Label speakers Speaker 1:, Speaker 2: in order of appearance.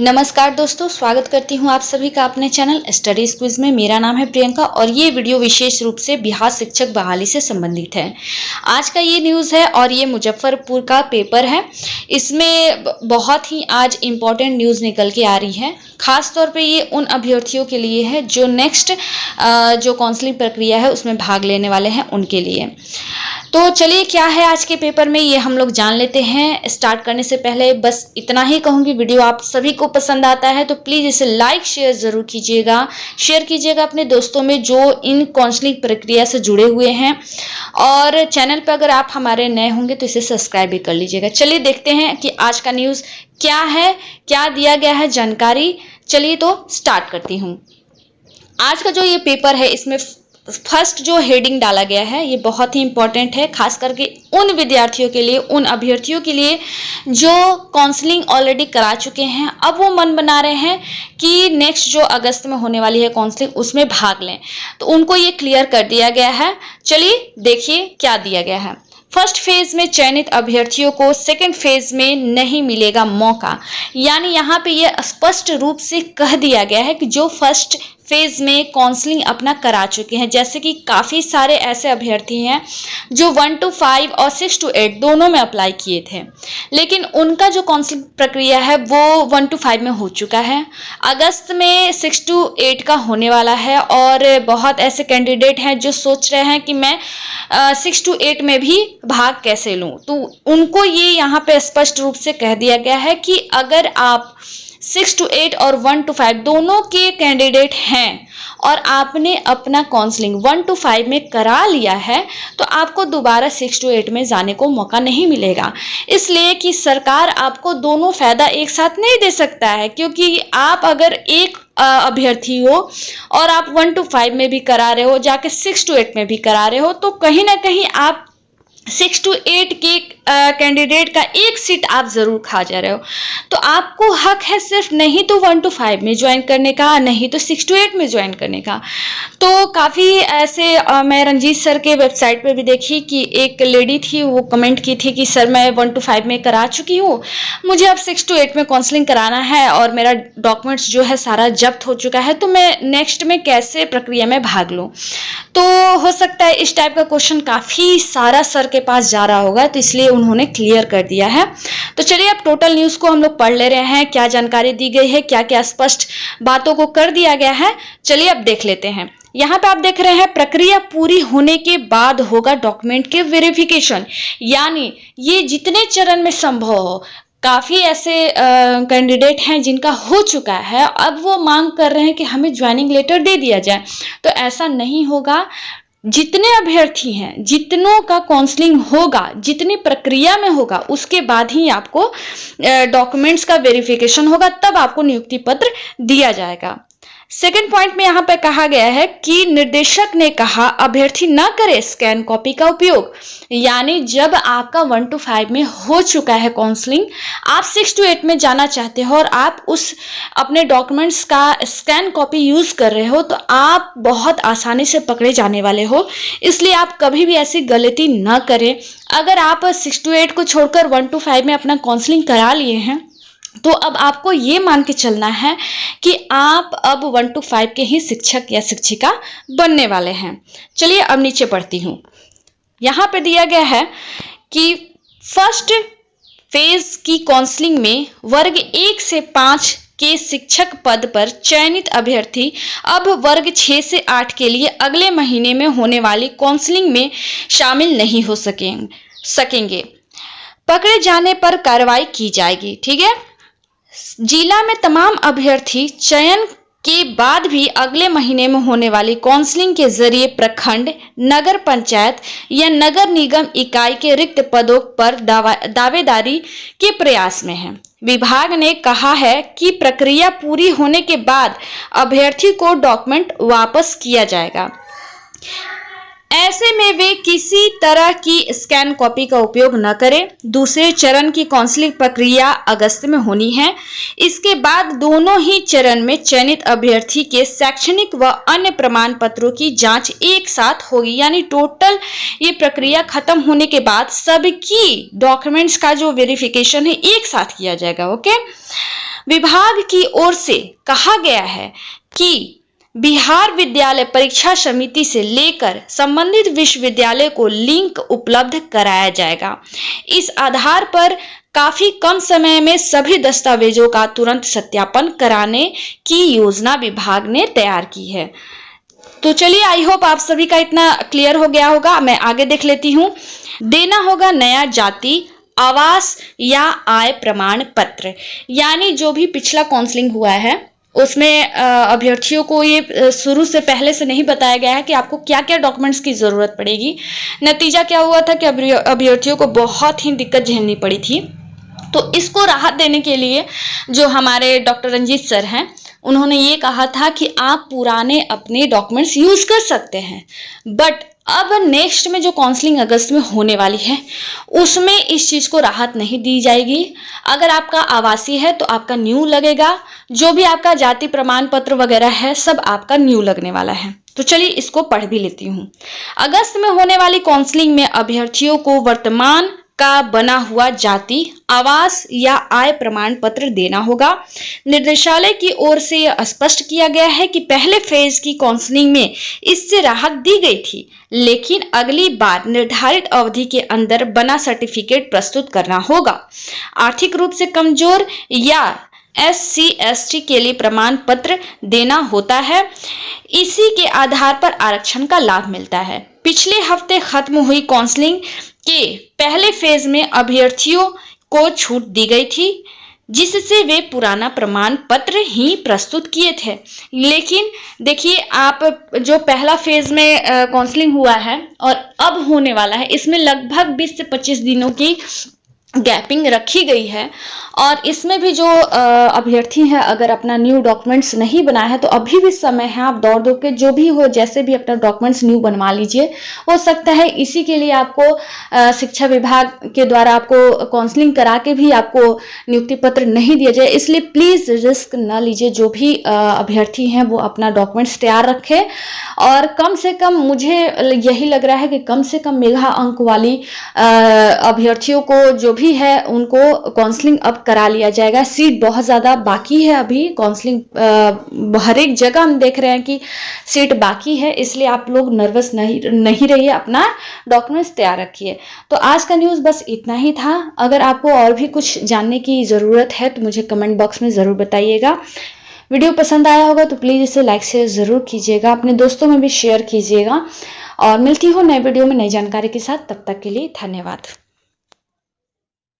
Speaker 1: नमस्कार दोस्तों, स्वागत करती हूँ आप सभी का अपने चैनल स्टडीज क्विज में। मेरा नाम है प्रियंका और ये वीडियो विशेष रूप से बिहार शिक्षक बहाली से संबंधित है। आज का ये न्यूज़ है और ये मुजफ्फरपुर का पेपर है। इसमें बहुत ही आज इम्पोर्टेंट न्यूज़ निकल के आ रही है। खास तौर पे ये उन अभ्यर्थियों के लिए है जो नेक्स्ट जो काउंसलिंग प्रक्रिया है उसमें भाग लेने वाले हैं, उनके लिए। तो चलिए, क्या है आज के पेपर में ये हम लोग जान लेते हैं। स्टार्ट करने से पहले बस इतना ही कहूँगी, वीडियो आप सभी को पसंद आता है तो प्लीज़ इसे लाइक शेयर ज़रूर कीजिएगा, शेयर कीजिएगा अपने दोस्तों में जो इन काउंसलिंग प्रक्रिया से जुड़े हुए हैं। और चैनल पर अगर आप हमारे नए होंगे तो इसे सब्सक्राइब भी कर लीजिएगा। चलिए देखते हैं कि आज का न्यूज़ क्या है, क्या दिया गया है जानकारी। चलिए तो स्टार्ट करती हूँ। आज का जो ये पेपर है इसमें फर्स्ट जो हेडिंग डाला गया है ये बहुत ही इम्पोर्टेंट है, खास करके उन विद्यार्थियों के लिए, उन अभ्यर्थियों के लिए जो काउंसलिंग ऑलरेडी करा चुके हैं। अब वो मन बना रहे हैं कि नेक्स्ट जो अगस्त में होने वाली है काउंसलिंग उसमें भाग लें, तो उनको ये क्लियर कर दिया गया है। चलिए देखिए क्या दिया गया है। फर्स्ट फेज में चयनित अभ्यर्थियों को सेकंड फेज में नहीं मिलेगा मौका। यानी यहाँ पे ये स्पष्ट रूप से कह दिया गया है कि जो फर्स्ट फेज में काउंसलिंग अपना करा चुके हैं, जैसे कि काफ़ी सारे ऐसे अभ्यर्थी हैं जो 1 to 5 और 6 to 8 दोनों में अप्लाई किए थे, लेकिन उनका जो काउंसलिंग प्रक्रिया है वो 1 to 5 में हो चुका है। अगस्त में 6 to 8 का होने वाला है और बहुत ऐसे कैंडिडेट हैं जो सोच रहे हैं कि मैं 6 to 8 में भी भाग कैसे लूँ। तो उनको ये यहाँ पे स्पष्ट रूप से कह दिया गया है कि अगर आप 6 to 8 और 1 to 5 दोनों के कैंडिडेट हैं और आपने अपना काउंसलिंग 1 to 5 में करा लिया है तो आपको दोबारा 6 to 8 में जाने को मौका नहीं मिलेगा। इसलिए कि सरकार आपको दोनों फायदा एक साथ नहीं दे सकता है, क्योंकि आप अगर एक अभ्यर्थी हो और आप 1 to 5 में भी करा रहे हो, जाके 6 to 8 में भी करा रहे हो, तो कहीं ना कहीं आप 6 to 8 के कैंडिडेट का एक सीट आप जरूर खा जा रहे हो। तो आपको हक है सिर्फ नहीं तो 1 to 5 में ज्वाइन करने का, नहीं तो 6 to 8 में ज्वाइन करने का। तो काफ़ी ऐसे मैं रंजीत सर के वेबसाइट पे भी देखी कि एक लेडी थी, वो कमेंट की थी कि सर मैं 1 to 5 में करा चुकी हूँ, मुझे अब 6 to 8 में काउंसलिंग कराना है और मेरा डॉक्यूमेंट्स जो है सारा जब्त हो चुका है, तो मैं नेक्स्ट में कैसे प्रक्रिया में भाग लूँ। तो हो सकता है इस टाइप का क्वेश्चन काफ़ी सारा सर के पास जा रहा होगा, तो इसलिए उन्होंने क्लियर कर दिया है। तो चलिए अब टोटल न्यूज़ को हम लोग पढ़ ले रहे हैं, क्या जानकारी दी गई है, क्या क्या स्पष्ट बातों को कर दिया गया है। चलिए अब देख लेते हैं। यहाँ पे आप देख रहे हैं, प्रक्रिया पूरी होने के बाद होगा डॉक्यूमेंट के वेरिफिकेशन। यानी ये जितने चरण में संभव हो, काफ़ी ऐसे कैंडिडेट हैं जिनका हो चुका है, अब वो मांग कर रहे हैं कि हमें ज्वाइनिंग लेटर दे दिया जाए। तो ऐसा नहीं होगा। जितने अभ्यर्थी हैं, जितनों का काउंसलिंग होगा, जितनी प्रक्रिया में होगा, उसके बाद ही आपको डॉक्यूमेंट्स का वेरिफिकेशन होगा, तब आपको नियुक्ति पत्र दिया जाएगा। सेकेंड पॉइंट में यहाँ पे कहा गया है कि निर्देशक ने कहा अभ्यर्थी न करे स्कैन कॉपी का उपयोग। यानी जब आपका 1 to 5 में हो चुका है काउंसलिंग, आप 6 to 8 में जाना चाहते हो और आप उस अपने डॉक्यूमेंट्स का स्कैन कॉपी यूज कर रहे हो, तो आप बहुत आसानी से पकड़े जाने वाले हो। इसलिए आप कभी भी ऐसी गलती न करें। अगर आप 6 to 8 को छोड़कर 1 to 5 में अपना काउंसलिंग करा लिए हैं, तो अब आपको ये मान के चलना है कि आप अब 1 to 5 के ही शिक्षक या शिक्षिका बनने वाले हैं। चलिए अब नीचे पढ़ती हूँ। यहाँ पे दिया गया है कि फर्स्ट फेज की काउंसलिंग में वर्ग 1 से 5 के शिक्षक पद पर चयनित अभ्यर्थी अब वर्ग 6 से 8 के लिए अगले महीने में होने वाली काउंसलिंग में शामिल नहीं हो सकेंगे। पकड़े जाने पर कार्रवाई की जाएगी। ठीक है। जिला में तमाम अभ्यर्थी चयन के बाद भी अगले महीने में होने वाली काउंसलिंग के जरिए प्रखंड, नगर पंचायत या नगर निगम इकाई के रिक्त पदों पर दावेदारी के प्रयास में है। विभाग ने कहा है कि प्रक्रिया पूरी होने के बाद अभ्यर्थी को डॉक्यूमेंट वापस किया जाएगा। ऐसे में वे किसी तरह की स्कैन कॉपी का उपयोग न करें। दूसरे चरण की काउंसलिंग प्रक्रिया अगस्त में होनी है। इसके बाद दोनों ही चरण में चयनित अभ्यर्थी के शैक्षणिक व अन्य प्रमाण पत्रों की जांच एक साथ होगी। यानी टोटल ये प्रक्रिया खत्म होने के बाद सबकी डॉक्यूमेंट्स का जो वेरिफिकेशन है एक साथ किया जाएगा। ओके। विभाग की ओर से कहा गया है कि बिहार विद्यालय परीक्षा समिति से लेकर संबंधित विश्वविद्यालय को लिंक उपलब्ध कराया जाएगा। इस आधार पर काफी कम समय में सभी दस्तावेजों का तुरंत सत्यापन कराने की योजना विभाग ने तैयार की है। तो चलिए, आई होप आप सभी का इतना क्लियर हो गया होगा। मैं आगे देख लेती हूँ। देना होगा नया जाति, आवास या आय प्रमाण पत्र, यानी जो भी पिछला काउंसलिंग हुआ है उसमें अभ्यर्थियों को ये शुरू से पहले से नहीं बताया गया है कि आपको क्या क्या डॉक्यूमेंट्स की जरूरत पड़ेगी। नतीजा क्या हुआ था कि अभ्यर्थियों को बहुत ही दिक्कत झेलनी पड़ी थी। तो इसको राहत देने के लिए जो हमारे डॉक्टर रंजीत सर हैं, उन्होंने ये कहा था कि आप पुराने अपने डॉक्यूमेंट्स यूज कर सकते हैं, बट अब नेक्स्ट में जो काउंसलिंग अगस्त में होने वाली है उसमें इस चीज को राहत नहीं दी जाएगी। अगर आपका आवासीय है तो आपका न्यू लगेगा, जो भी आपका जाति प्रमाण पत्र वगैरह है सब आपका न्यू लगने वाला है। तो चलिए इसको पढ़ भी लेती हूँ। अगस्त में होने वाली काउंसलिंग में अभ्यर्थियों को वर्तमान का बना हुआ जाति, आवास या आय प्रमाण पत्र देना होगा। निर्देशालय की ओर से यह स्पष्ट किया गया है कि पहले फेज की काउंसलिंग में इससे राहत दी गई थी, लेकिन अगली बार निर्धारित अवधि के अंदर बना सर्टिफिकेट प्रस्तुत करना होगा। आर्थिक रूप से कमजोर या SC/ST के लिए प्रमाण पत्र देना होता है। इसी के आधार पर आरक्षण का लाभ मिलता है। पिछले हफ्ते खत्म हुई काउंसलिंग के पहले फेज में अभ्यर्थियों को छूट दी गई थी, जिससे वे पुराना प्रमाण पत्र ही प्रस्तुत किए थे। लेकिन देखिए, आप जो पहला फेज में काउंसलिंग हुआ है और अब होने वाला है, इसमें लगभग 20 से 25 दिनों की गैपिंग रखी गई है। और इसमें भी जो अभ्यर्थी हैं, अगर अपना न्यू डॉक्यूमेंट्स नहीं बनाया है तो अभी भी समय है, आप दौड़ दौड़ के जो भी हो जैसे भी अपना डॉक्यूमेंट्स न्यू बनवा लीजिए। हो सकता है इसी के लिए आपको शिक्षा विभाग के द्वारा आपको काउंसलिंग करा के भी आपको नियुक्ति पत्र नहीं दिया जाए, इसलिए प्लीज रिस्क न लीजिए। जो भी अभ्यर्थी हैं वो अपना डॉक्यूमेंट्स तैयार रखें और कम से कम, मुझे यही लग रहा है कि कम से कम मेगा अंक वाली अभ्यर्थियों को जो भी है उनको काउंसलिंग अब करा लिया जाएगा। सीट बहुत ज्यादा बाकी है, अभी काउंसलिंग हर एक जगह हम देख रहे हैं कि सीट बाकी है, इसलिए आप लोग नर्वस नहीं रहिए, अपना डॉक्यूमेंट्स तैयार रखिए। तो आज का न्यूज बस इतना ही था। अगर आपको और भी कुछ जानने की जरूरत है तो मुझे कमेंट बॉक्स में जरूर बताइएगा। वीडियो पसंद आया होगा तो प्लीज इसे लाइक शेयर जरूर कीजिएगा, अपने दोस्तों में भी शेयर कीजिएगा। और मिलती हूँ नए वीडियो में नई जानकारी के साथ, तब तक के लिए धन्यवाद।